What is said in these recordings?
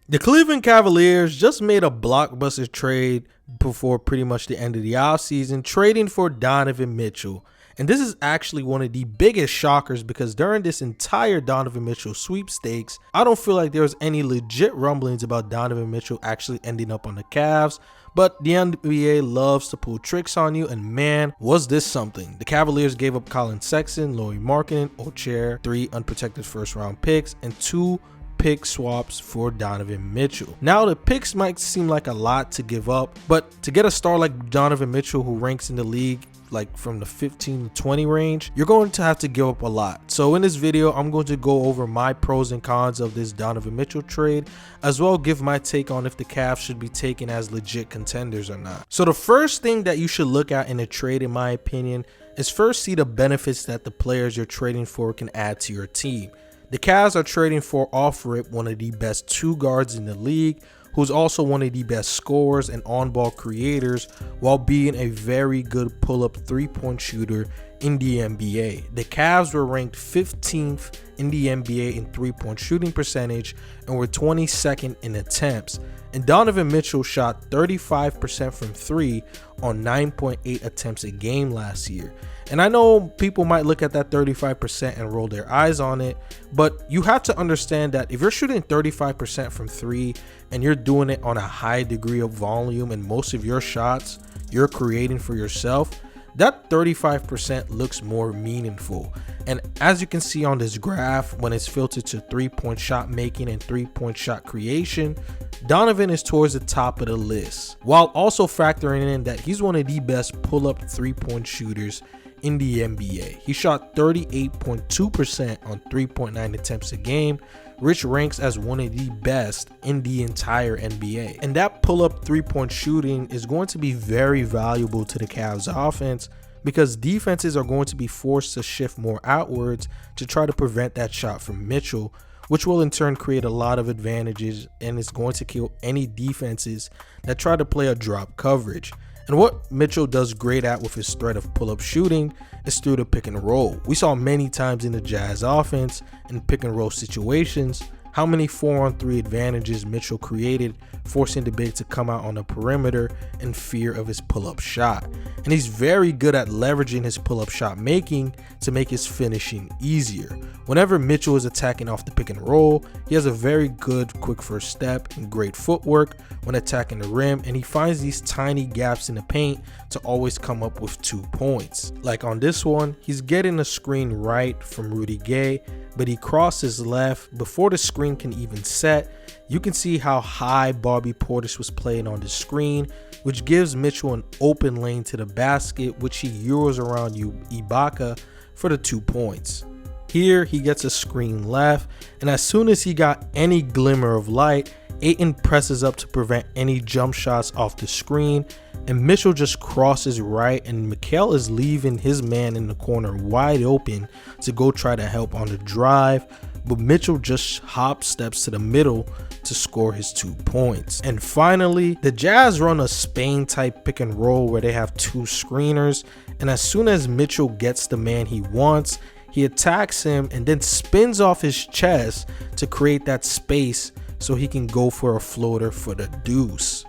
The Cleveland Cavaliers just made a blockbuster trade before pretty much the end of the offseason, trading for Donovan Mitchell. And this is actually one of the biggest shockers because during this entire Donovan Mitchell sweepstakes, I don't feel like there was any legit rumblings about Donovan Mitchell actually ending up on the Cavs. But the NBA loves to pull tricks on you, and man, was this something. The Cavaliers gave up Colin Sexton, Lauri Markkanen, Ocher, 3 unprotected first-round picks, and 2 pick swaps for Donovan Mitchell. Now the picks might seem like a lot to give up, but to get a star like Donovan Mitchell, who ranks in the league like from the 15 to 20 range, you're going to have to give up a lot. So in this video, I'm going to go over my pros and cons of this Donovan Mitchell trade, as well give my take on if the Cavs should be taken as legit contenders or not. So the first thing that you should look at in a trade, in my opinion, is first see the benefits that the players you're trading for can add to your team. The Cavs are trading for off-rip one of the best 2 guards in the league, who's also one of the best scorers and on-ball creators while being a very good pull-up 3-point shooter in the NBA. The Cavs were ranked 15th in the NBA in 3-point shooting percentage and were 22nd in attempts. And Donovan Mitchell shot 35% from 3 on 9.8 attempts a game last year. And I know people might look at that 35% and roll their eyes on it, but you have to understand that if you're shooting 35% from 3 and you're doing it on a high degree of volume and most of your shots you're creating for yourself, that 35% looks more meaningful. And as you can see on this graph, when it's filtered to 3-point shot making and 3-point shot creation, Donovan is towards the top of the list, while also factoring in that he's one of the best pull-up 3-point shooters in the NBA. He shot 38.2% on 3.9 attempts a game, which ranks as one of the best in the entire NBA. And that pull-up 3-point shooting is going to be very valuable to the Cavs offense because defenses are going to be forced to shift more outwards to try to prevent that shot from Mitchell, which will in turn create a lot of advantages and is going to kill any defenses that try to play a drop coverage. And what Mitchell does great at with his threat of pull-up shooting is through the pick and roll. We saw many times in the Jazz offense in pick and roll situations how many 4-on-3 advantages Mitchell created, forcing the big to come out on the perimeter in fear of his pull-up shot. And he's very good at leveraging his pull-up shot making to make his finishing easier. Whenever Mitchell is attacking off the pick and roll, he has a very good quick first step and great footwork when attacking the rim, and he finds these tiny gaps in the paint to always come up with 2 points. Like on this one, he's getting a screen right from Rudy Gay, but he crosses left before the screen can even set. You can see how high Bobby Portis was playing on the screen, which gives Mitchell an open lane to the basket, which he euros around Ibaka for the 2 points. Here he gets a screen left, and as soon as he got any glimmer of light, Ayton presses up to prevent any jump shots off the screen, and Mitchell just crosses right, and Mikal is leaving his man in the corner wide open to go try to help on the drive, but Mitchell just hop steps to the middle to score his 2 points. And finally, the Jazz run a Spain type pick and roll where they have 2 screeners, and as soon as Mitchell gets the man he wants, he attacks him and then spins off his chest to create that space so he can go for a floater for the deuce.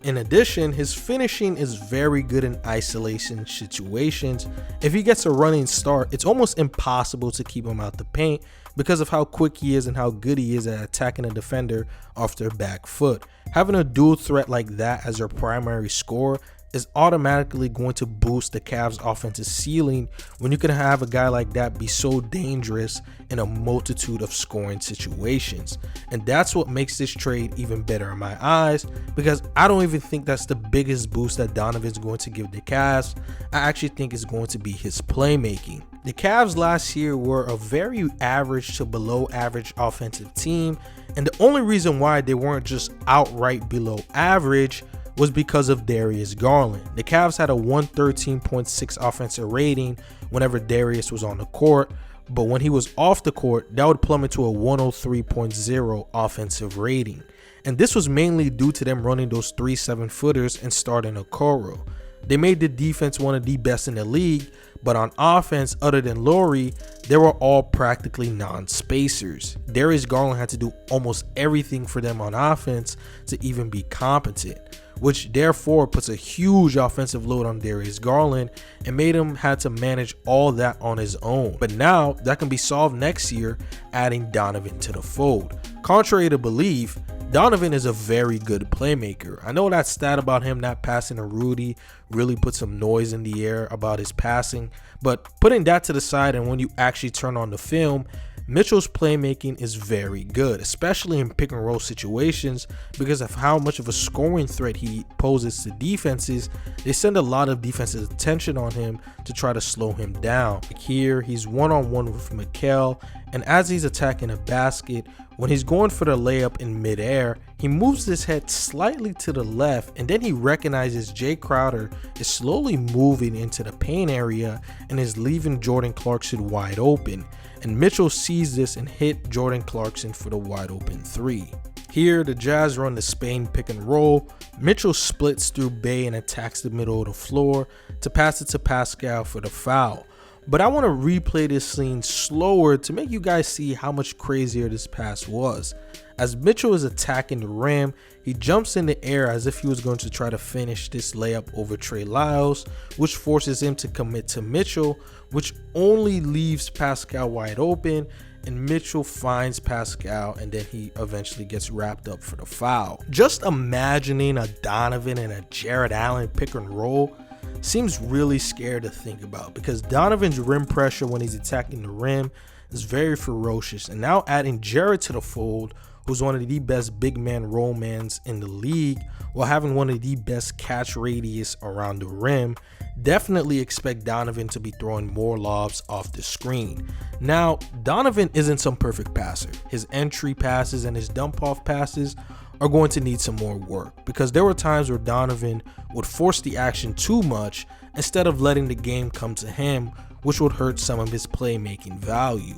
In addition, his finishing is very good in isolation situations. If he gets a running start, it's almost impossible to keep him out the paint because of how quick he is and how good he is at attacking a defender off their back foot. Having a dual threat like that as your primary scorer is automatically going to boost the Cavs' offensive ceiling when you can have a guy like that be so dangerous in a multitude of scoring situations. And that's what makes this trade even better in my eyes, because I don't even think that's the biggest boost that Donovan's going to give the Cavs. I actually think it's going to be his playmaking. The Cavs last year were a very average to below average offensive team, and the only reason why they weren't just outright below average was because of Darius Garland. The Cavs had a 113.6 offensive rating whenever Darius was on the court, but when he was off the court, that would plummet to a 103.0 offensive rating. And this was mainly due to them running those 3 7-footers and starting Okoro. They made the defense one of the best in the league, but on offense, other than Laurie, they were all practically non-spacers. Darius Garland had to do almost everything for them on offense to even be competent, which therefore puts a huge offensive load on Darius Garland and made him have to manage all that on his own. But now that can be solved next year, adding Donovan to the fold. Contrary to belief, Donovan is a very good playmaker. I know that stat about him not passing to Rudy really put some noise in the air about his passing, but putting that to the side, and when you actually turn on the film, Mitchell's playmaking is very good, especially in pick and roll situations because of how much of a scoring threat he poses to defenses. They send a lot of defensive attention on him to try to slow him down. Like here, he's one-on-one with Mikal, and as he's attacking a basket, when he's going for the layup in midair, he moves his head slightly to the left, and then he recognizes Jay Crowder is slowly moving into the paint area and is leaving Jordan Clarkson wide open. And Mitchell sees this and hit Jordan Clarkson for the wide open three. Here, the Jazz run the Spain pick and roll. Mitchell splits through Bey and attacks the middle of the floor to pass it to Pascal for the foul. But I want to replay this scene slower to make you guys see how much crazier this pass was. As Mitchell is attacking the rim, he jumps in the air as if he was going to try to finish this layup over Trey Lyles, which forces him to commit to Mitchell, which only leaves Pascal wide open, and Mitchell finds Pascal, and then he eventually gets wrapped up for the foul. Just imagining a Donovan and a Jarrett Allen pick and roll seems really scary to think about because Donovan's rim pressure when he's attacking the rim is very ferocious, and now adding Jarrett to the fold, who's one of the best big man roll mans in the league while having one of the best catch radius around the rim, definitely expect Donovan to be throwing more lobs off the screen. Now, Donovan isn't some perfect passer. His entry passes and his dump off passes are going to need some more work because there were times where Donovan would force the action too much instead of letting the game come to him, which would hurt some of his playmaking value.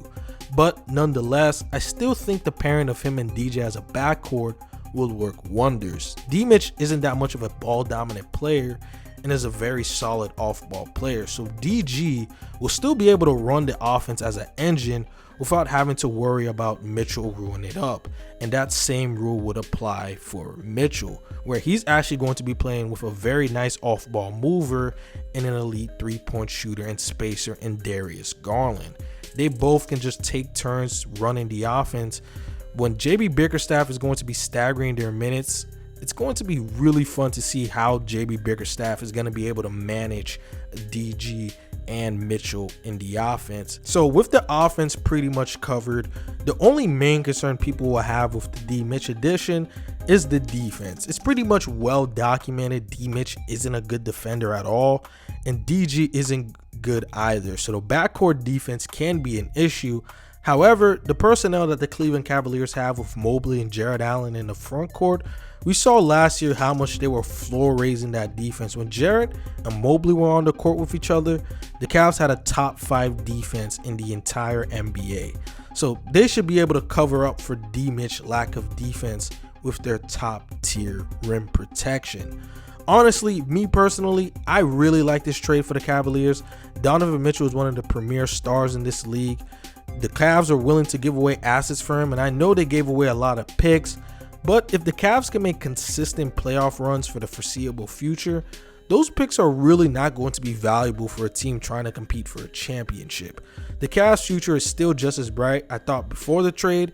But nonetheless, I still think the pairing of him and DJ as a backcourt will work wonders. D-Mitch isn't that much of a ball dominant player and is a very solid off-ball player, so DG will still be able to run the offense as an engine without having to worry about Mitchell ruining it up. And that same rule would apply for Mitchell, where he's actually going to be playing with a very nice off-ball mover and an elite three-point shooter and spacer in Darius Garland. They both can just take turns running the offense. When JB Bickerstaff is going to be staggering their minutes, it's going to be really fun to see how JB Bickerstaff is going to be able to manage DG and Mitchell in the offense. So with the offense pretty much covered, the only main concern people will have with the D-Mitch addition is the defense. It's pretty much well documented D-Mitch isn't a good defender at all, and DG isn't good either. So the backcourt defense can be an issue. However, the personnel that the Cleveland Cavaliers have with Mobley and Jarrett Allen in the front court, we saw last year how much they were floor raising that defense. When Jarrett and Mobley were on the court with each other, the Cavs had a top 5 defense in the entire NBA. So they should be able to cover up for D-Mitch's lack of defense with their top tier rim protection. Honestly, me personally, I really like this trade for the Cavaliers. Donovan Mitchell is one of the premier stars in this league. The Cavs are willing to give away assets for him, and I know they gave away a lot of picks, but if the Cavs can make consistent playoff runs for the foreseeable future, those picks are really not going to be valuable for a team trying to compete for a championship. The Cavs' future is still just as bright, I thought, before the trade,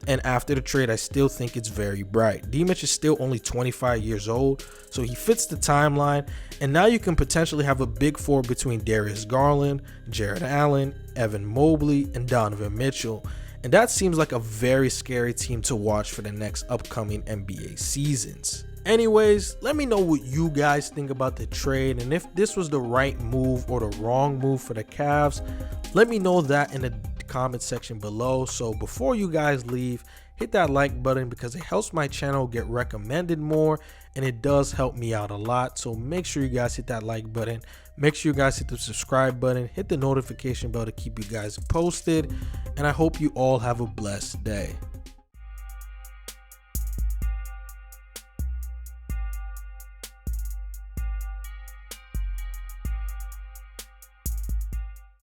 and after the trade, I still think it's very bright. D-Mitch is still only 25 years old, so he fits the timeline, and now you can potentially have a big four between Darius Garland, Jarrett Allen, Evan Mobley, and Donovan Mitchell. And that seems like a very scary team to watch for the next upcoming NBA seasons. Anyways, let me know what you guys think about the trade, and if this was the right move or the wrong move for the Cavs. Let me know that in the comment section below. So before you guys leave, hit that like button because it helps my channel get recommended more, and it does help me out a lot. So make sure you guys hit that like button. Make sure you guys hit the subscribe button, hit the notification bell to keep you guys posted, and I hope you all have a blessed day.